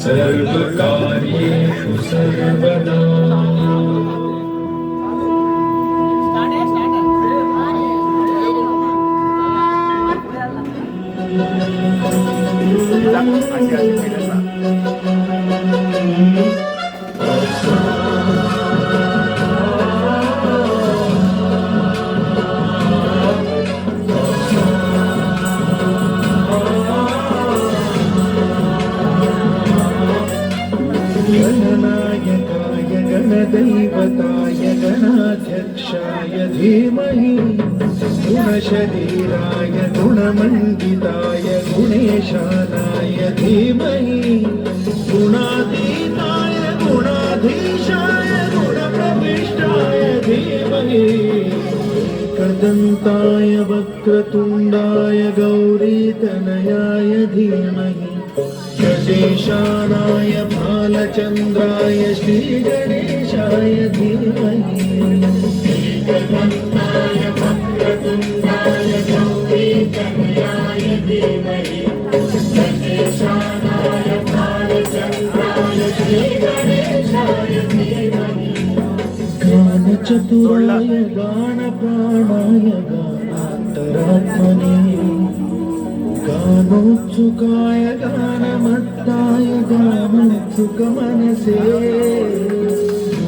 सर्वकार्येषु सर्वदा गणनायकाय गणदैवताय गणाध्यक्षाय धीमहि गुणशरीराय गुणमण्डिताय गुणेशानाय धीमहि गुणातीताय गुणाधीशाय गुणप्रविष्टाय धीमहि एकदन्ताय वक्रतुण्डाय गौरीतनयाय धीमहि गजेशानाय भालचन्द्राय श्रीगणेशाय धीमहि एकदन्ताय वक्रतुण्डाय गौरीतनयाय धीमहि गजेशानाय भालचन्द्राय श्रीगणेशाय धीमहि गानचतुराय गानप्राणाय गानान्तरात्मने गानोत्सुकाय गानमत्ताय गानोत्सुकमनसे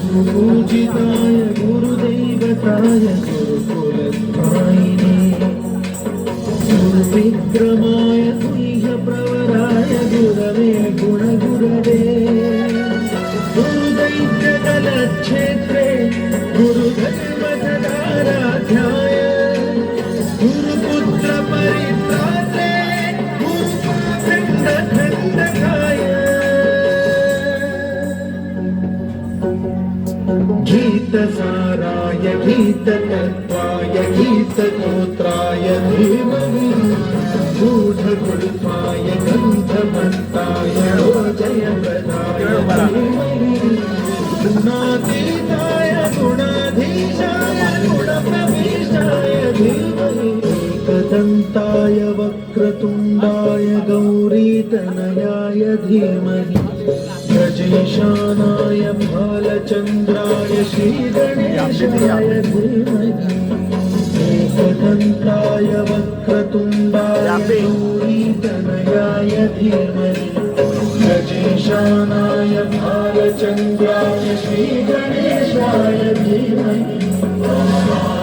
गुरुपूजिताय गुरुदैवताय गुरुकुलस्थायिने गुरुविक्रमाय तुह्यप्रवराय गुरवे गुणगुरवे गुरुदैत्यकलक्षेत्रे गुरुधर्मधराराध्याय गुरुपुत्रपरित्रात्रे गुरुपाखण्डखण्डकाय गीतसाराय गीततत्त्वाय गीतगोत्राय धीमहि गूढगुल्फाय गन्धमत्ताय जयप्रदाय धीमहि गुणातीताय गुणाधीशाय गुणप्रविष्टाय धीमहि एकदन्ताय वक्रतुण्डाय गौरीतनयाय धीमहि गजेशानाय भालचन्द्राय श्रीगणेशाय धीमहि एकदन्ताय वक्रतुण्डाय गौरीतनयाय धीमहि गजेशानाय भालचन्द्राय श्रीगणेशाय धीमहि